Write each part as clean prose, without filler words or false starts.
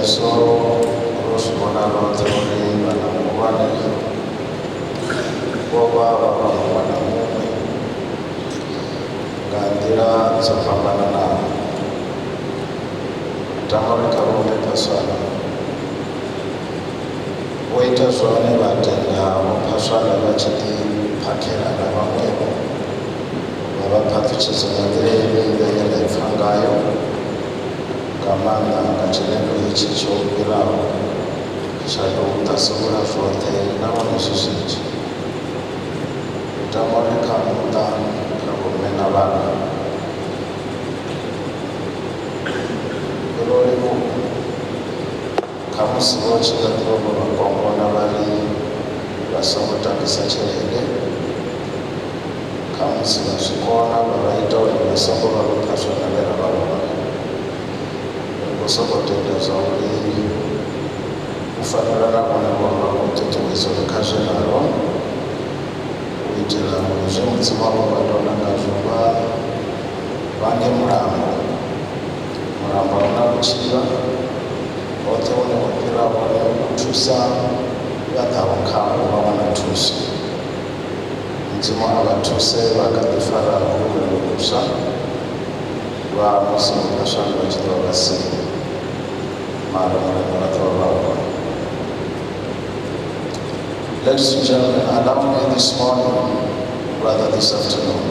so rosvona rote uri vana muhwane vova vava mumwe na mumwe nga nḓila dzo fhambananaho. Tama ri kha vhone phaswana vho ita zwone vha tenda vho phaswana vha tshi ḓi phakhela na vhaṅwevho vha vha phaṱhutshedza nga nḓila ine ya nda pfha ngayo nga maanḓa nga tshilendo hetshi tsho fhiraho tsha tou ṱasula zwoṱhe nahone zwi zwinzhi. U tama uri kha muṱa kha vhomme na vhana ro leluwa kha musi vho tshi nga ḓivha vho vha kongona vha ri vha songo tambisa tshelede, kha musi vha zwikona vha vha ita uri vha songo vha vho phaswana vhera vha vhone. Ri khou sokou tenda zwa uri u fanela na vhone vho vha vho ṱuṱuwedza uri kha zwenaro u itela uri zwe mudzimu wavho vha tonda ngazwo vha vhange mulambo u na vhutshila hoṱhe hune ho fhira hone u thusa vha ḓaho khavho vha wana thuso. Mudzimu a vha thuse vha kha ḓi fara luvhilo luswa lwa musi vhaswana vha tshi ḓo vha si mara mulanga vha ḓo vha hone. Ladies and gentlemen, allow me this morning, rather this afternoon,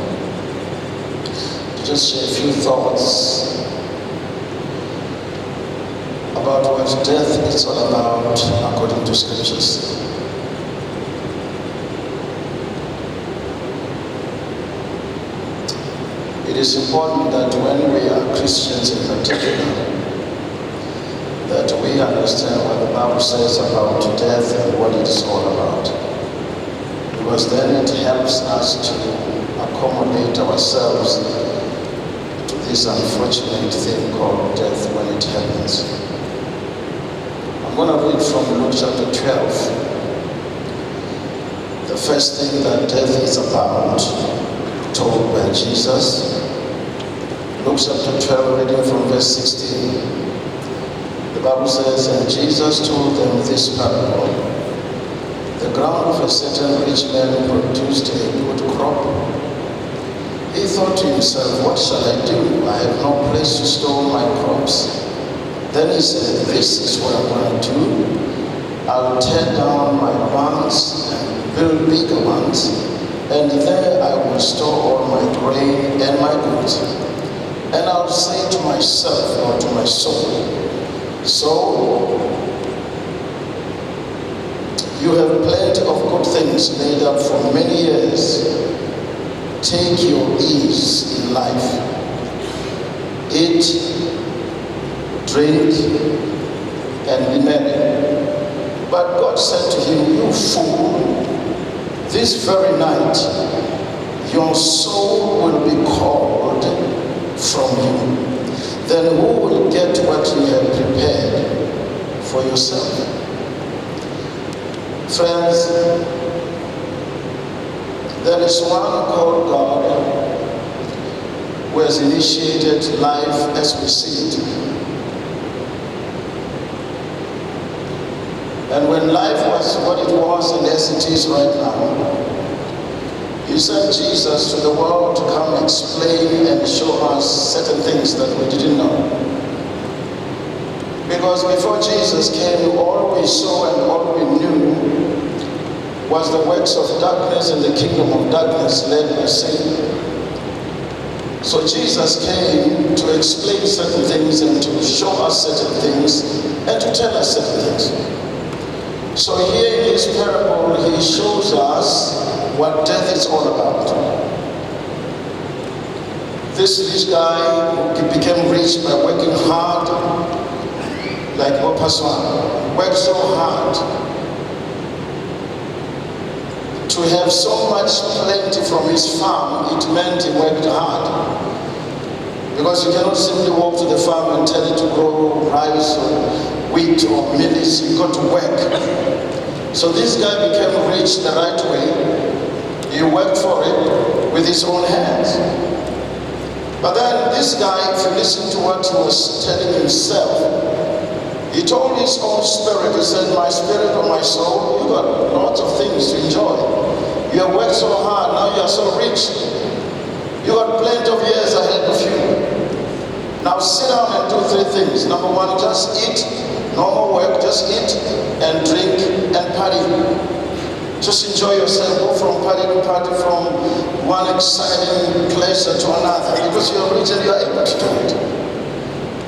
to just share a few thoughts about what death is all about according to scriptures. It is important that when we are Christians in particular, that we understand what the Bible says about death and what it is all about. Because then it helps us to accommodate ourselves to this unfortunate thing called death when it happens. I'm going to read from Luke chapter 12. The first thing that death is about, told by Jesus. Luke chapter 12, reading from verse 16. The Bible says, and Jesus told them this parable. The ground of a certain rich man produced a good crop. He thought to himself, what shall I do? I have no place to store my crops. Then he said, this is what I'm going to do. I'll tear down my barns and build bigger ones, and there I will store all my grain and my goods. And I'll say to myself, or to my soul, so you have plenty of good things laid up for many years. Take your ease in life. Eat, drink, and be merry. But God said to him, you fool, this very night your soul will be called from you. Then who will get what you have prepared for yourself? Friends, there is one called God who has initiated life as we see it. And when life was what it was and as it is right now, He sent Jesus to the world to come explain and show us certain things that we didn't know. Because before Jesus came, all we saw and all we knew was the works of darkness and the kingdom of darkness led by Satan. So Jesus came to explain certain things and to show us certain things and to tell us certain things. So here in this parable, he shows us what death is all about. This rich guy who became rich by working hard, like Mopaswan, worked so hard to have so much plenty from his farm. It meant he worked hard, because you cannot simply walk to the farm and tell it to grow rice or wheat or millet. You got to work. So this guy became rich the right way. He worked for it with his own hands. But then this guy, if you listen to what he was telling himself, He told his own spirit, he said, my spirit or my soul, you got lots of things to enjoy. You have worked so hard, now you are so rich. You got plenty of years ahead of you. Now sit down and do three things. Number one, just eat. No more work, just eat and drink and party. Just enjoy yourself, go from party to party, from one exciting pleasure to another, because you are rich and you are able to do it.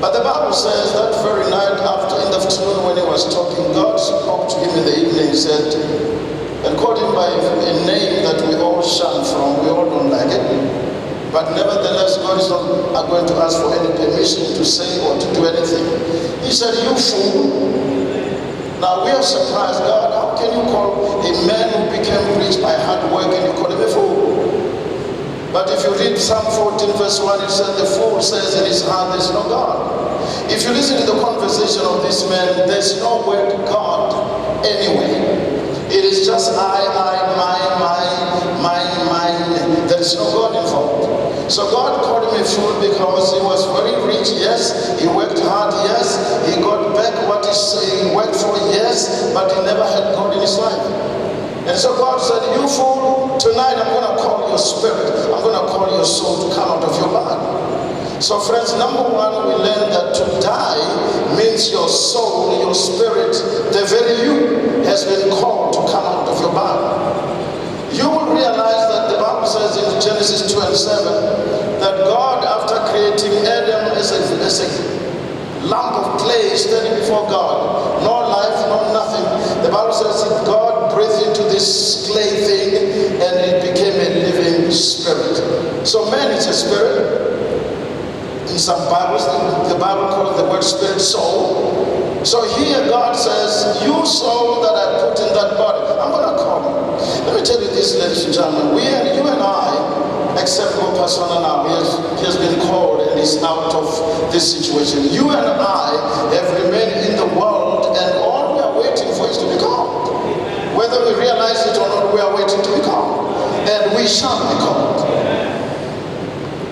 But the Bible says that very night after, in the afternoon when he was talking, God spoke to him in the evening, said, and called him by a name that we all shun from, we all don't like it. But nevertheless, God is not going to ask for any permission to say or to do anything. He said, you fool. Now we are surprised, God, how can you call a man who became rich by hard work and you call him a fool? But if you read Psalm 14 verse 1, it says, the fool says in his heart, there's no God. If you listen to the conversation of this man, there's no word God anyway. It is just I, mine. There is no God involved. So God called him a fool because he was very rich, yes. He worked hard, yes. He got back what he worked for, yes. But he never had God in his life. And so God said, you fool, tonight I'm going to call your spirit. I'm going to call your soul to come out of your body. So friends, number one, we learned that to die means your soul, your spirit, the very you has been called to come out of your body. You will realize that the Bible says in Genesis 2 and 7 that God, after creating Adam as a lump of clay standing before God, no life, no nothing, the Bible says that God breathed into this clay thing and it became a living spirit. So man is a spirit. In some Bibles, the Bible calls the word spirit soul. So here God says, you soul that I put in that body, I'm going to call you. Let me tell you this, ladies and gentlemen, you and I, except for Pastor now, he has been called and is out of this situation. You and I have remained in the world and all we are waiting for is to be called. Whether we realize it or not, we are waiting to be called. And we shall be called.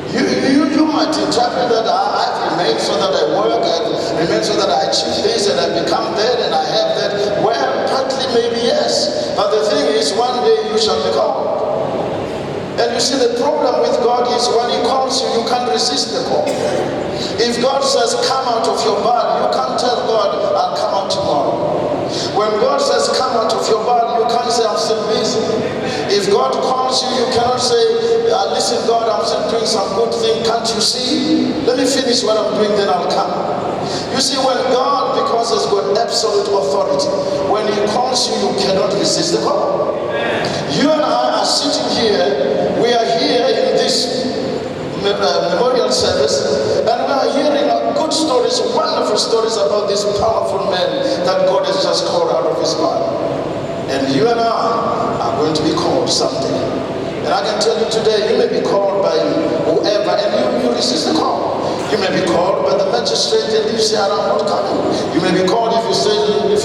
You might interpret that I've remained so that I work, I've remained so that I achieve this and I become that and I have that. Well, partly maybe yes. But the thing is, one day you shall be called. And you see, the problem with God is when he calls you, you can't resist the call. If God says, come out of your body, you can't tell God, I'll come out tomorrow. When God says, come out of your body, you can't say, I'm still busy. If God calls you, you cannot say, listen, God, I'm still doing some good thing. Can't you see? Let me finish what I'm doing, then I'll come. You see, when God, because he's got absolute authority, when he calls you, you cannot resist the call. You and I are sitting here. We are here in this memorial service, and we are hearing good stories, wonderful stories about this powerful man that God has just called out of his body. And you and I are going to be called someday. And I can tell you today, you may be called by whoever, and you resist the call. You may be called by the magistrate and you say, I'm not coming. You may be called if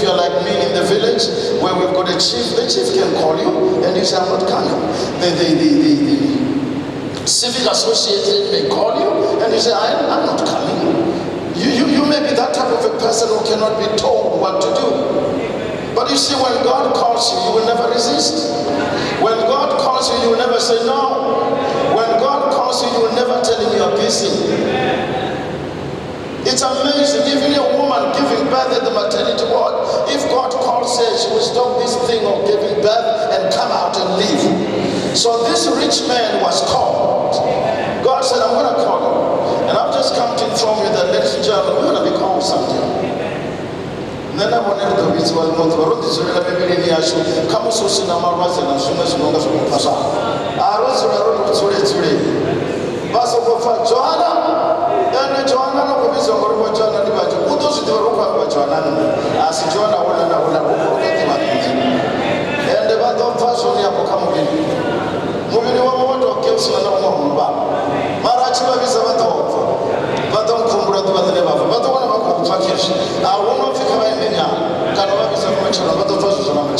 you're like me in the village where we've got a chief, the chief can call you and you say, I'm not coming. The civic association may call you and you say, I'm not coming. You may be that type of a person who cannot be told what to do. But you see, when God calls you, you will never resist. When God calls you, you will never say no. When God calls you, you will never tell him you are busy. It's amazing, even a woman giving birth at the maternity ward, if God calls her, she will stop this thing of giving birth and come out and leave. So this rich man was called. God said, I'm going to call you. And I've just come to inform you that, ladies and gentlemen, we're going to be called someday. Nena wanted to be well known to the Israel Bible Yashu, Kamusus in Amaras and Sumas Longas of Pasa. I was a road to it. Basofa Joanna, and Joanna of his own Joanna, who does it over Joanna, as Joanna will have and the battle fashion Yapokamu. Moving over to kills no more. Marachiba is a battle. But don't come to the level. But one of our package. I will not think about it. Can I be so much about the first one?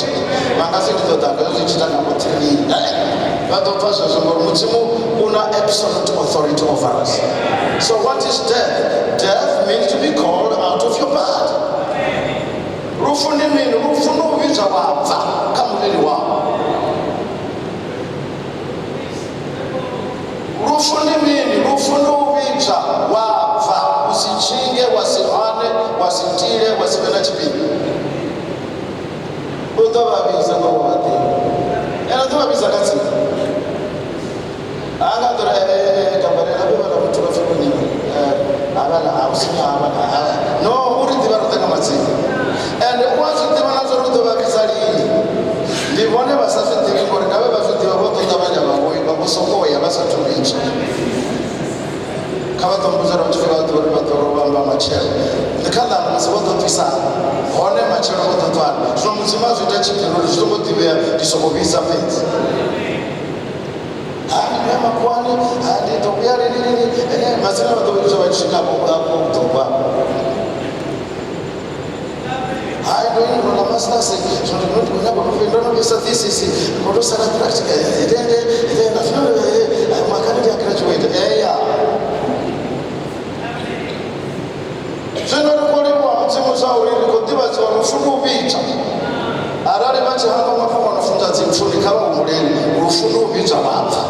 Magazine to the Dagger, which is an opportunity. But the first one, Una absolute authority over us. So what is death? Death means to be called out of your body. lufu ndi mini? Lufu ndi uvhidzwa wabva kha muvhili wao. Lufu ndi mini? Lufu ndi uvhidzwa wabva, usichinge, wasihane, wasitile, wasive na tshifhinga. U ḓo vhavhisa ngo vhaḓi. Ene ḓo vhavhisa nga tsini. Anga ḓo ri kambanela vhe vhala muthu vha pfhi mini? Havhala a u sina havhala. No, uri ḓivha roṱhe nga matsini. And u a zwi ḓivha na zwo ri u ḓo vhavhisa lini. Ndi vhone vha sa zwi ḓivhi ngori nga vhe vha zwi ḓivha vho ḓo ṱavhanya vha vho sokou ya vha sathu litsha. Kha vha ḓo mbudzela u tshi fika vha ḓo ri vha ḓo vhamba matshelo. Ndi kha ḓa musi vho ḓo ṱwisa hone matshelo vho ḓo ṱwana. Zwino mudzimu a zwi ita tshipironi zwi songo ḓivhea ndi songo vhisa fhedzi. Ndi ya makhuwani, ndi ḓo vhuya lini, masina vha ḓo vhudzwa vha tshi swika afho vhuṱhogwa. Hai ndo enrolla masters, zwino ndi khou nyanga u ndo no vhuisa thesis, khou tou sala practical. Na zwino makani ndi a graduate. Zwino ri khou livhuwa mudzimu zwa uri ri khou ḓivhadziwa lufu ndi u vhidzwa. Arali vha tshi hamba mafhungo a no funza dzi nthuni kha vha humbuleli lufu ndi u vhidzwa wabva.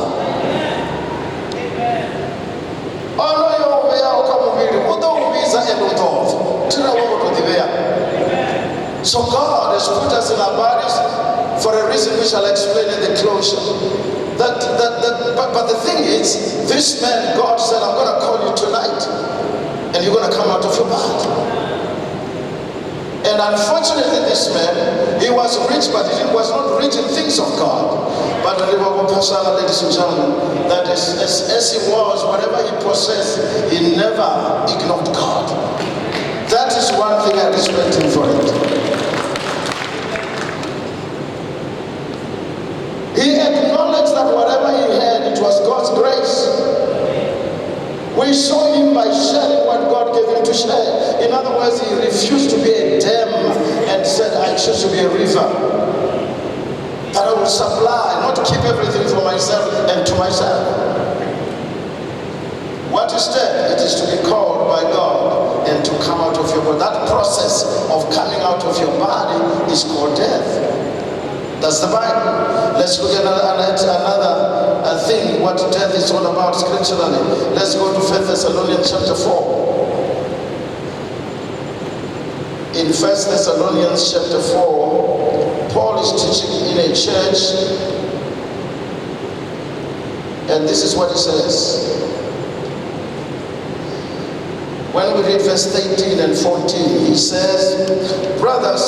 Onoyo o vheaho kha muvhili u ḓo u vhidza ende u ḓo bva. Thina wo ngo tou ḓivhea. So God has put us in our bodies for a reason we shall explain in the closure. But the thing is, this man, God said, I'm going to call you tonight, and you're going to come out of your body. And unfortunately, this man, he was rich, but he was not rich in things of God. But ladies and gentlemen, that as he was, whatever he possessed, he never ignored God. That is one thing I respect him for it. He acknowledged that whatever he had, it was God's grace. We saw him by sharing what God gave him to share. In other words, he refused to be a dam and said, I choose to be a river. That I will supply, not keep everything for myself and to myself. What is death? It is to be called by God and to come out of your body. That process of coming out of your body is called death. That's the Bible. Let's look at another thing, what death is all about scripturally. Let's go to 1 Thessalonians chapter 4. In 1 Thessalonians chapter 4, Paul is teaching in a church, and this is what he says. When we read verse 13 and 14, he says, brothers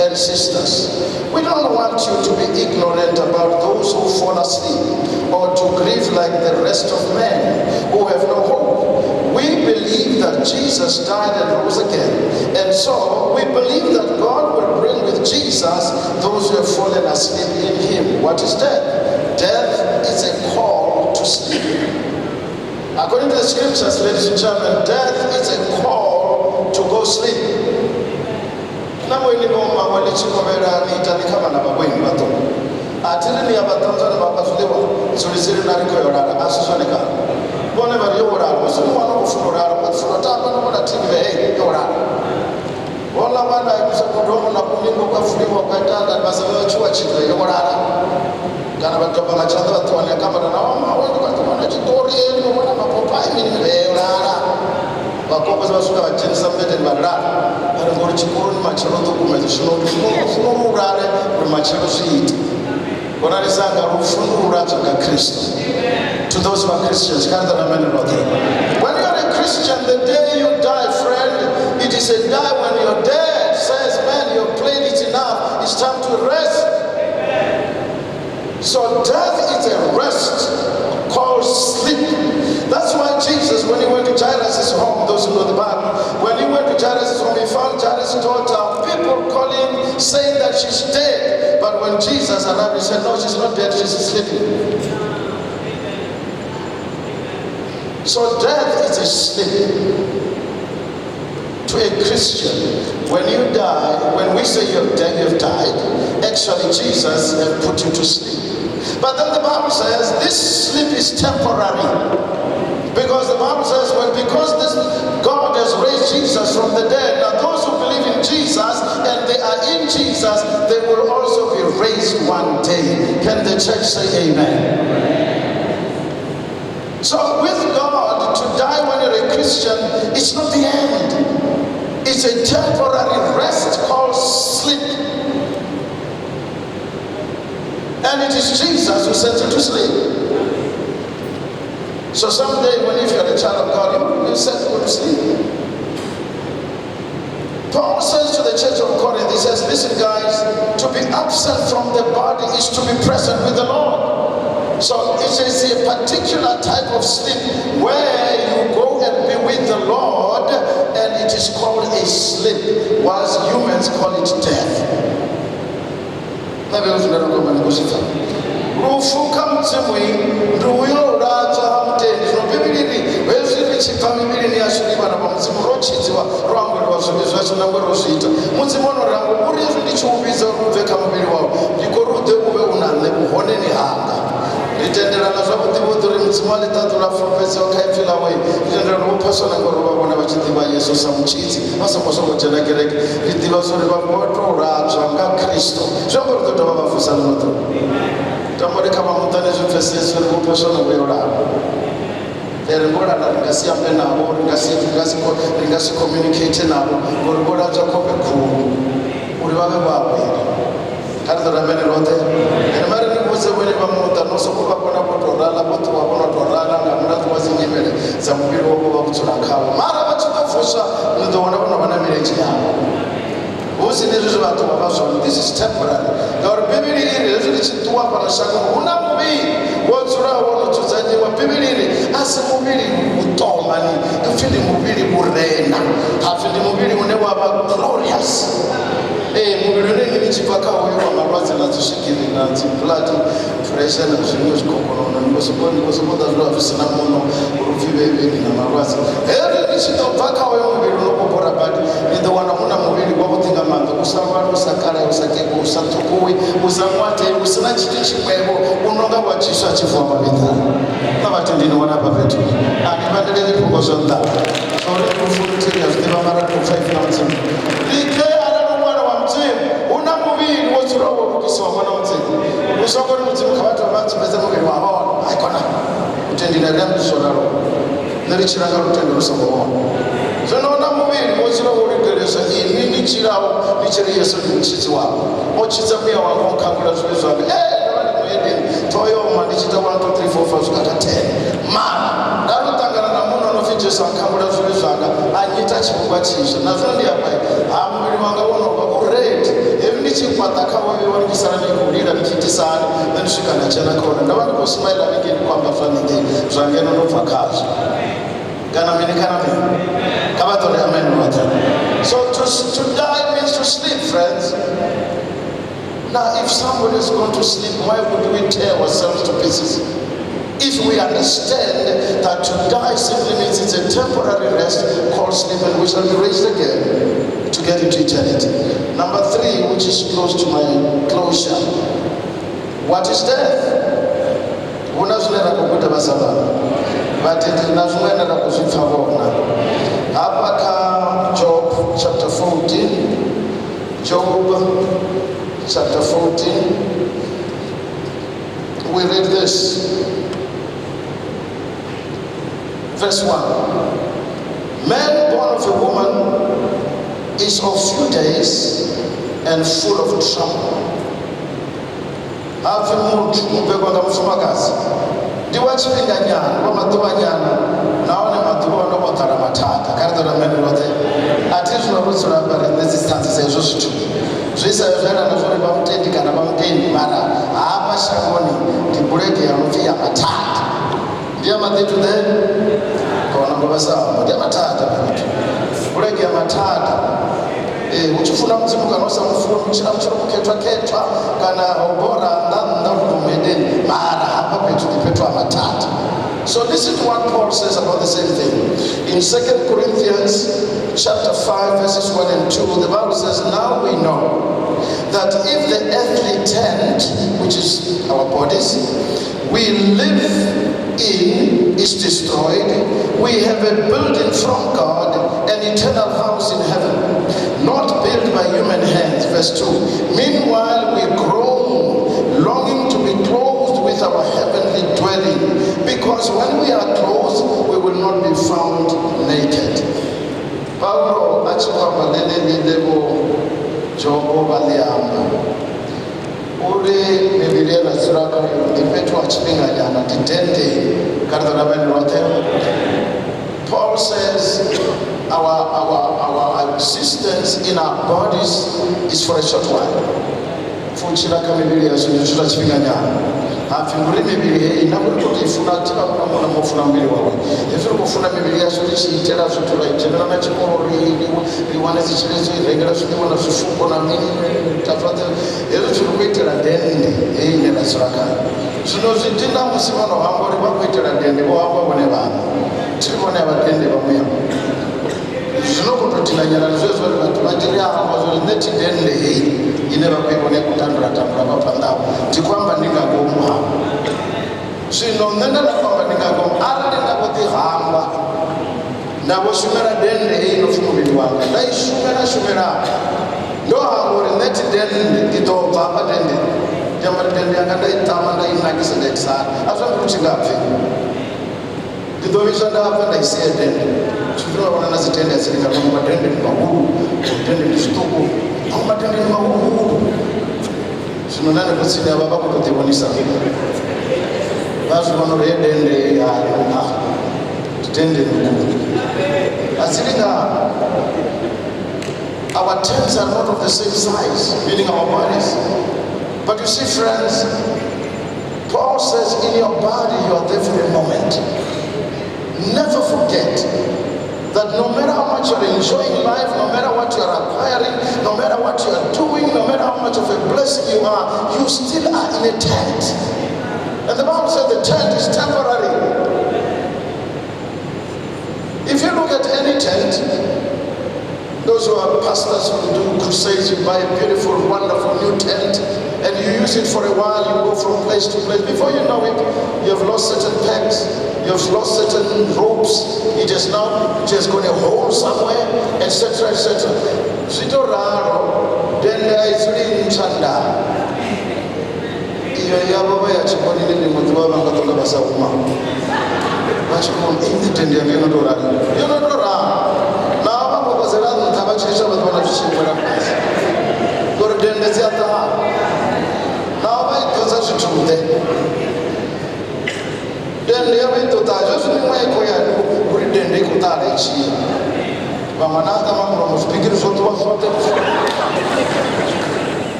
and sisters, we don't want you to be ignorant about those who fall asleep or to grieve like the rest of men who have no hope. We believe that Jesus died and rose again, and so we believe that God will bring with Jesus those who have fallen asleep in him. What is death? Death is a call to sleep. According to the scriptures, ladies and gentlemen, death is a call to go sleep. Namweni boma walichikovera nitani kama na babweni bato. Atiri ni abatanza na babasulewa sulisiri na riko yorara asusoneka. Bone bari yorara musumu wana kufunurara kufunotaba na mwana tibe yorara. Wala bana kusakudomo na kumingo kwa fuliwa kwa tanda basawa chua chitwe yorara. Kana batoba ngachanda batwane kama na wama wendi kwa chitori eno mwana mapopai mini yorara. Bakopa basuka bachenisa mbete barara. Ngori chikuru ni machelo dokumento shino urare kuri machelo shiti. Kona risanga rufundo uracho ga Kristo. To those who are Christians, when you are a Christian, the day you die, friend, it is a die when your dad says, man, you have played it enough, it's time to rest. So death is a rest called sleep. That's why Jesus, when he went to Jairus' home, those who know the Bible, when he went to Jairus' home, he found Jairus' daughter, people calling, saying that she's dead. But when Jesus arrived, he said, no, she's not dead, she's sleeping. So death is a sleep. To a Christian, when you die, when we say you have died, actually Jesus has put you to sleep. But then the Bible says this sleep is temporary. Because the Bible says, well, because God has raised Jesus from the dead, now those who believe in Jesus and they are in Jesus, they will also be raised one day. Can the church say amen? So with God, to die when you're a Christian, it's not the end. It's a temporary rest called sleep. And it is Jesus who sends you to sleep. So someday, when if you're a child of God, you will set to go to sleep. Paul says to the church of Corinth, he says, listen guys, to be absent from the body is to be present with the Lord. So it is a particular type of sleep where you go and be with the Lord, and it is called a sleep, whilst humans call it death. Ritenderana zvakuti vodhuri mudzimu alitatu rafurofesi wakaipfila wei ritenderana vopaswana ngorova vona vachidiva Yesu samuchidzi vasamosongojena kereke ridiva sori vavotoradzva ngaKristu zvangoritoto vavafusana noto tamoreka vamutane zvipfeseso rivopaswana weyorava ringorana ringasiambe navo ringasikommunicate navo ngorivoratsva kope guru uri vave vavweri karizoramene rote ene mari nikuze wene vamuta nosokuva kona votorala votiwa vonotorala ngamunati wazinyemele dzamuviri wavo vakutsurankavo mara vachitofusva unotoona vona vana mirenje yavo husi nezvi zvivatwa vazvona. This is temporary. Ngauri bhibhiri iri rezvi richituwa panoshango una muviri wodzura wonotudzanyiwa bhibhiri iri asi muviri utomani ufindi muviri urena hafindi muviri une wava glorious. Muviri unenge nichibva kauyiwa marwadzi nazoshikirira blood pressure nezvimwe zvikokonono ndikosokoda zviva zvisina muno urufi veveni namarwadzi here nichitobva kauya muviri unokopora badi nitowana muna muviri wakutenga mambe usarwara usakara usakeko usatukuwi usamwate usina chiti chimwevo unonga wachiswa chifua mavitano navati ndinoona papetu andivandirere pfungwa zvonda sori kufurutira zvitiva marako 5 na mudzimu una muviri wodzura worukisiwa mwana mudzimu usongori mudzimu kavati vamatsipedza muviri wavaona haikona kutendera riambisonaro nerichiranga rutendo rusamboona zvinoona muviri wodzura worigeresa ini nichirawo nichiri Yesu ndimuchidzi wavo ochidza mweya wako mukangura zvivi zvake ndavandimoedeni toyoma ndichita 1 2 3 4 5 zvikata 10 mara ndarutangana namunhu anofi Jesu akangura zvivi zvanga anyita chipfungwa chizvo nazvinondiyapai muviri wanga unoba uredi ndichikwata kawaviwa ndichisara nekurira ndichitisana ndandisvika ndachana kaona ndava ndikusimaila vinge ndikwamba zvanenge zvange nonobva kazvo kana mini kavatori amen wata. So to die means to sleep, friends. Now if somebody is going to sleep, why would we tear ourselves to pieces? If we understand that to die simply means it's a temporary rest called sleep, and we shall be raised again to get into eternity. Number 3, which is close to my closure. What is death? Unazunera kukuta basabana. But it is nazunera kuzifavona. Hapaka Job chapter 14. Job chapter 14. We read this. Verse 1. Man born of a woman is of few days and full of trouble. Hafi muntu mubekwa ngamufumakazi ndiwachipinda nyana wamaduva nyana naone maduva anobotara matata karidora meni rote ati zvinorutsura pari nezistanzi sezvo zvitu zvisayo zvairana zvori pamutendi kana pamutendi mara haapa shangoni ndibhureki yanopfiya matata ndiyamathetu then kaona ngovasawa ndiyamatata pamitu bhureki yamatata uchifuna mudzimu kana usamufuni uchina muchiro kuketwa kana bora ndavumedeni mara hapa petu ndipetwa matata. So listen to what Paul says about the same thing. In 2 Corinthians chapter 5 verses 1 and 2, the Bible says, now we know that if the earthly tent, which is our bodies, we live in is destroyed, we have a building from God, an eternal house in heaven, not built by human hands. Verse 2. Meanwhile we groan, longing to be clothed with our heavenly dwelling, because when we are clothed, we will not be found naked. Paulo achikwa balele lebo Jobo baliamba. Uri Bibilia suraka dipetu achipinga jana titende kardarabeni rote. Paul says our existence in our bodies is for a short while. Fuchira kama Bibilia sunjura achipinga jana. Afinguri Bibilia inakuwa ifuna tiba kuna mofuna mbili wawe. Ifuna kufuna Bibilia surishi itera sutura itera na chikori liwana zichilezo irengera suniwa na sufuko na mini tafadha yezo chulukwitera dende ine la suraka. Zinozitinda musimano hambori bakwitera dende bo hapa bone bana. Chibone abadende bamuya. Zinokutotina nyara zozo batubajiri amazo neti dende ine bakwibone kutandura bapanda tikwamba ndingagomwa zvino nenda nakwamba ndingagomwa arali ndakotihamba ndavoshumira dende inofumuviri wanga ndaishumira ndohangori neti dende nditobva padende jamari dende yanga ndaitama ndainakisa ndaitisara azvambiruchingabve ndidovisa ndapa ndaisiye dende chifinoona nazitende asirika pamwe madende ni mahuru dende ndizvituku pamwe madende ni mahuru zvino nane kutsini ava vakutotivonisa vazvivonore dende titende nukuru asiringa our tents are not of the same size, meaning our bodies. But you see, friends, Paul says in your body you are there for a moment. Never forget that no matter how much you're enjoying life, no matter what you're acquiring, no matter what you're doing, no matter how much of a blessing you are, you still are in a tent. And the Bible says the tent is temporary. If you look at any tent, those who are pastors who do crusades, you buy a beautiful, wonderful new tent, and you use it for a while, you go from place to place. Before you know it, you have lost certain pegs, you have lost certain ropes, it is now just going a hole somewhere, etc., etc. Zito raro, then there is really chanda. Iyo yabo ya chikoni nini mtuwa bangotoka basa uma. Bachikoni ini tende yangeno dora. Yono dora. Na aba babazela ntabachesha batwana chishimwera pasi. Dora dende ziata. Na aba itoza chitude. Dende yabe itotaje sunimwe koya kuri dende kutale chi. Bamanata mamro muspikiri sotu wasote.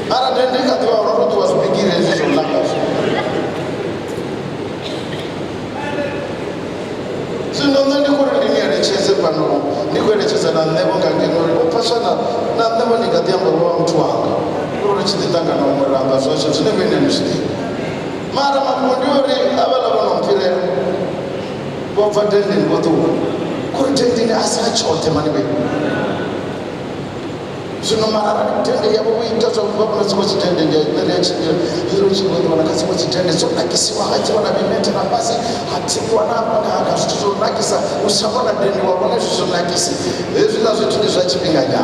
Ara dende katwa roto waspikiri ezo lakas. Sinonde kuri linia recheze pano nikwelecheza na nebo ngangeno opasana na nebo nikatiamba wa mtu wanga uri chititanga na umuramba zosho zinemene nishiti mara makondori abala bono mpire bova dende ngoto kuri dende asa chote manibe zino mara dende yabo witazo baba nasiko chitende ndio chitende hilo chingwe wana kasiko chitende so nakisiwa hachi wana bimete na basi hatiwa na hapa akashtuzo nakisa ushabona dende wabona shuzo nakisi ezila zetu za chipinganya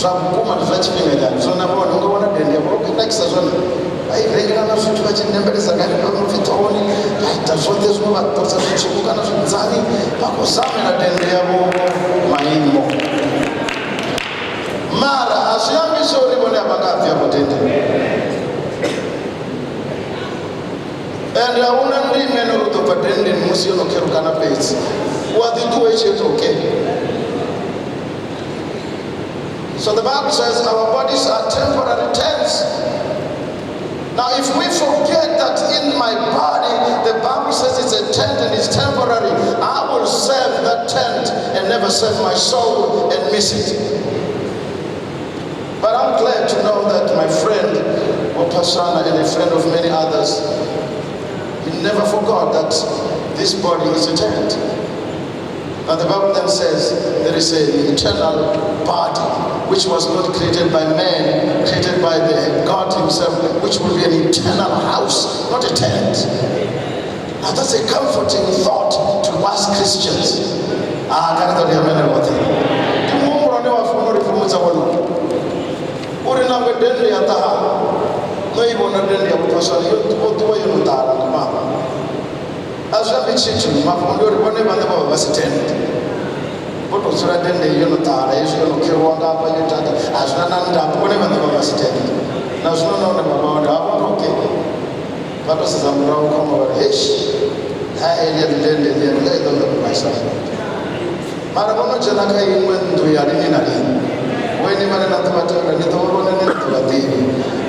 zvakukoma zvachipinganya zona bona ngona dende yabo nakisa zona ai regera na zvitu vachinembeleza kare pamufitoni aita zvote zvinovatosa zvichibuka na zvinzani pakusamira dende yabo maimo mara asiyambise ulibone abangafya potende and auna ndime nokutopa dende musiyono kerukana pesi wadituwe chetoke. So the Bible says our bodies are temporary tents. Now if we forget that in my body the Bible says it's a tent and it's temporary, I will serve that tent and never serve my soul and miss it. But I'm glad to know that my friend Opasana and a friend of many others, he never forgot that this body is a tent. And the Bible then says there is an eternal body which was not created by man, created by the God himself, which will be an eternal house, not a tent. Now that's a comforting thought to us Christians. Karito ya mene wote. Mungu ane wafuno rifumuza wano. Uri na dende ya taha. No ibona dende ya kupasha yotuwa yonutara kumama. Azwa bichichu mafundo ribone bande baba basitende. Boto sura dende yonutara yesu yonukiwanga apa yotata. Azwa nanda bone bande baba basitende. Na zuna naone baba wanda hapo toke. Pato sasa mrao kama wareshi. Ile dende ile ndio kubasa. Mara bono jana kai mwendu yari ni nani. Weni mane na tumatanga ni tawona ni tubatini.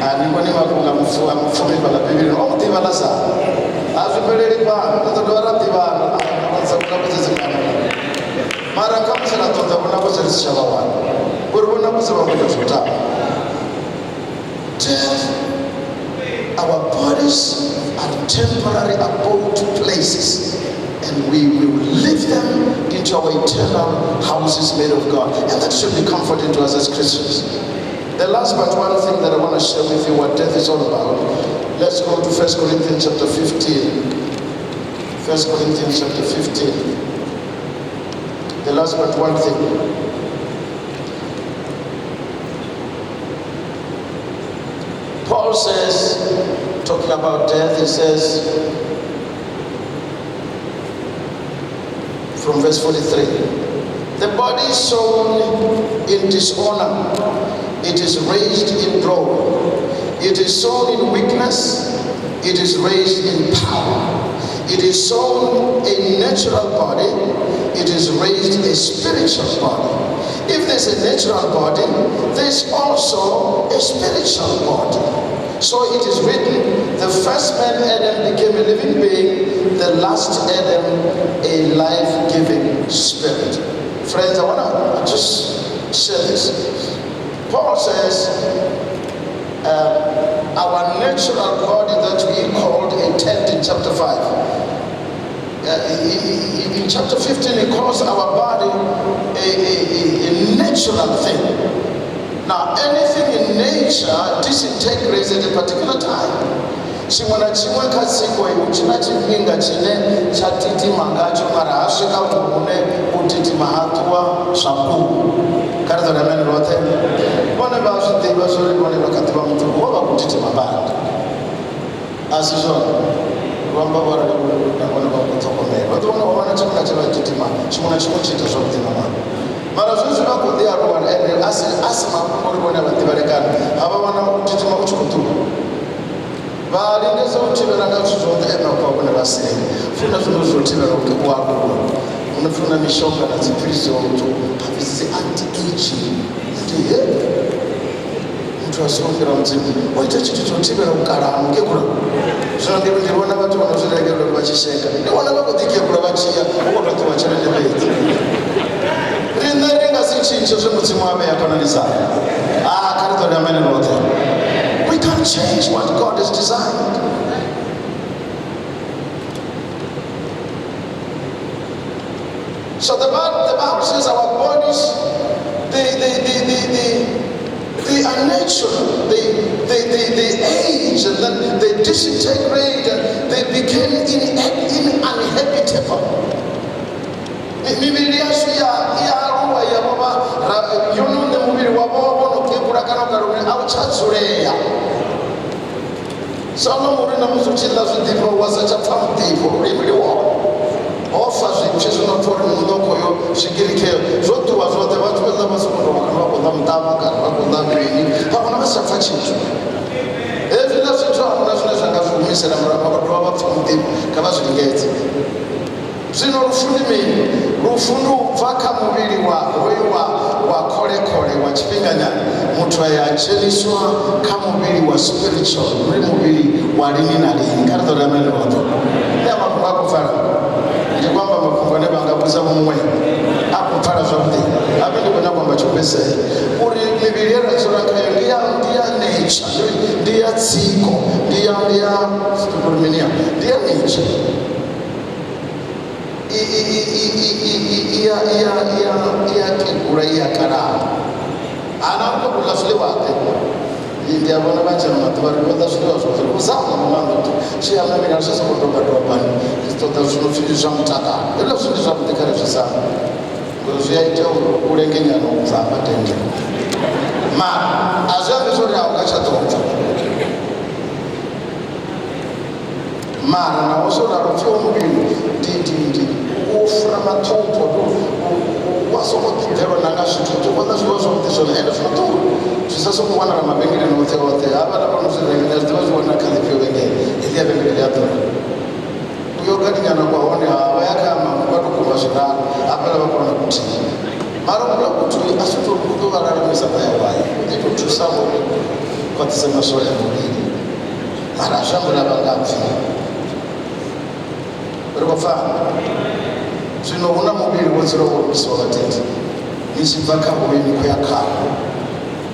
Ani kwani mafunga mfumi bala bibiri no mtima la sa. Azupelele pa ndo dora tibana. Kwanza kuna kuzizikana. Mara kama sana tonda kuna kuzisha bawa. Urubona kusema kwa futa. Death, our bodies are temporary abode places, and we will live them into our eternal houses made of God. And that should be comforting to us as Christians. The last but one thing that I want to share with you what death is all about. Let's go to 1 Corinthians chapter 15. 1 Corinthians chapter 15. The last but one thing. Paul says, talking about death, he says, from verse 43, the body sown in dishonor, it is raised in glory. It is sown in weakness, it is raised in power. It is sown a natural body, it is raised a spiritual body. If there's a natural body, there's also a spiritual body. So it is written, the first man Adam became a living being, the last Adam a life-giving spirit. Friends, I want to just share this. Paul says, our natural body that we called a tent in chapter 5. In chapter 15, he calls our body a natural thing. Now, anything in nature disintegrates at a particular time. Chimwana chimwe kasiko ichina chipinga chine chatiti mangacho mara asvika mune kutiti mahatwa zvaku. Karito ramene rote. Vone vazvidiva zvori vone vakati vamuti wava kutiti mabanda. Asi zvona vamba vari vone vakutsokomera. Vatona vavana chimwana chavachitima chimwana chinochita zvakuti mama. Mara zvose vakodi arwana ende asi makumuri vone vadivarekana hava vana kutitima kuchikutuka. Varingeza utivera ngazvizvonde emakwavo nevasengi. Funa zvinozotivera kuti kuwakura. Unofuna mishonga nadzipirisi wauto. Havisi anti-aging. Kuti mtu asongera mudzimu. Oita chiti chotivera kukarama ngekura. Zvino ndiriona vatu vanozviregerera kuti vachishenga. Ndiona vakudhikekura vachiya ukototi vachirendebedzi. Rineringa sichinje zvemudzimu ave yakananisa. Karito ramene rote. We can't change what God has designed. So the Bible says our bodies, they are natural. They age and then they disintegrate and they become uninhabitable. Mibiri yasu ya ruwa ya baba yonone mubiri wa baba no kekura kana karune auchatsureya. Sama muri na muzuchila zvidipo wasachapfa mudipo rimiri wao. Ofa zvichezo notori munoko yo shigirikeyo zvotuwa zvote vatu veza vasukundo vakanvakonda mutama kana vakonda mini vakona vasachapfa chintu. Ezvina zvitu hakuna zvine zvangazviumisira muramba vakatova vapfa mudipo kavazviringedze. Zvino rufundimini rufundu ubva muviri wa kore wa chipinganyana mutu ayacheniswa kamuviri wa spiritual uri muviri wa rini na rini. Karito ramene roto nemafungo akufara ndikwamba mafungo nevangabuza mumwe akufara zvakuti apinde kuna kwamba chopese uri miviri yeratsorakayo ndiya nature ndiya tsiko ndiya nature kekura iyakarara ana kukula zvilewa ndiyabona vachana matuvarikuedza zvilewa zvozviri kuzama mumanduti chiyamamira zvese kutobadwa pani toda zvinofiri zvamutakano ilo zvindi zvakutikare zvisama Because we are ulengenya no zapa tende. Ma azange zori aukachadonza. Mara na oso na rofio mbili di ufra matopo waso motero nanga shituto kwanda zwozo mteso na enda futo sasa kwa wana mabengine no wote hapa na kwa mzee na zwozo wana kazi pio wengine ili ya bengine ya toro uyo gani nyana kwa one hapa yaka mambo kwa shirana hapa na kwa na kuti mara kwa kutu asuto kudo wala misa kwa yawai ndio tusamo kwa tsema soya mwili mara shamba la bangapi zvino una muviri woziro wokuiswa vatete nichibvaka uini kuyakaro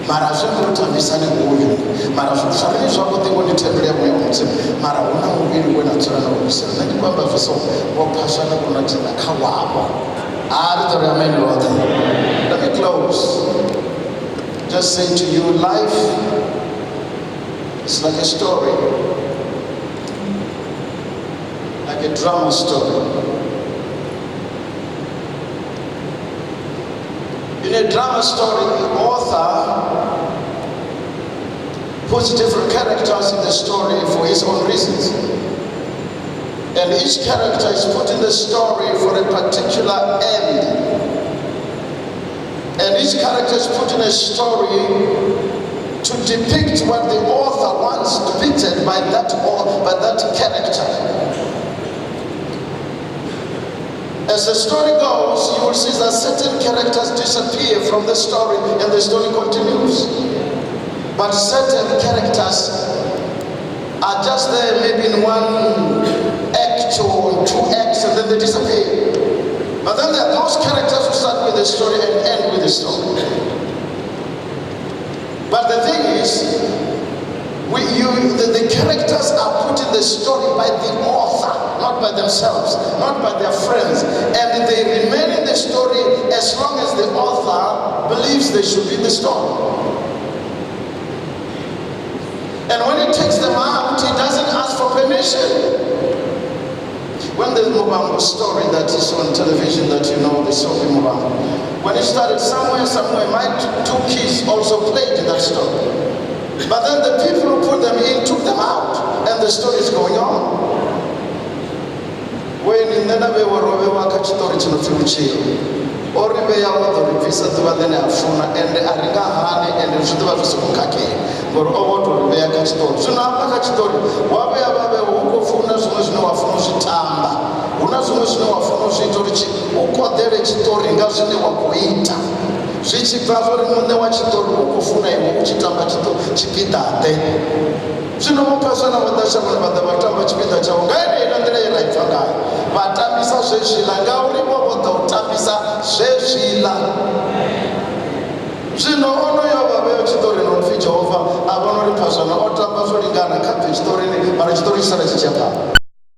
mara zvekutambisa neuyu mara zvakani zvako tingonitembera mweya womutsema mara una muviri wenatsura nokuisira nandikwamba zviso wapashana kunati ndakawapa aritoramendi wothe. Let me close. Just say to you, life is like a story, like a drama story. In a drama story, the author puts different characters in the story for his own reasons. And each character is put in the story for a particular end. And each character is put in a story to depict what the author wants depicted by that character. As the story goes, you will see that certain characters disappear from the story and the story continues. But certain characters are just there maybe in one act or two acts and then they disappear. But then there are those characters who start with the story and end with the story. But the thing is, the characters are put in the story by the author, not by themselves, not by their friends. And they remain in the story as long as the author believes they should be in the story. And when he takes them out, he doesn't ask for permission. When the Mubambo story that is on television that you know, the Sophie Mubambo, when it started somewhere, my two kids also played in that story. But then the people who put them in took them out, and the story is going on. When in the Nabe were catch story to the future, or they are the visa to the Afuna, and the Aringa Hani, and the Shuba Sukake, or over to the catch story. So now, catch story. Wabe Ababe, Funas was no Afunositamba. Unazumus no Afunositochi, Ukodere Chitori, Gazini Wakuita. Swichi Pavor in the Wachitor, Ukufuna, Uchitamba Chipita. Sino mupasana wadasha kwa batamba chipita cha ungani endelea na ifanga batambisa sheshila ngauri bobota utambisa sheshila sino ono yababe chitori no fi Jehova abono ripasana otamba solingana kapi story ni mara chitori sana chichapa.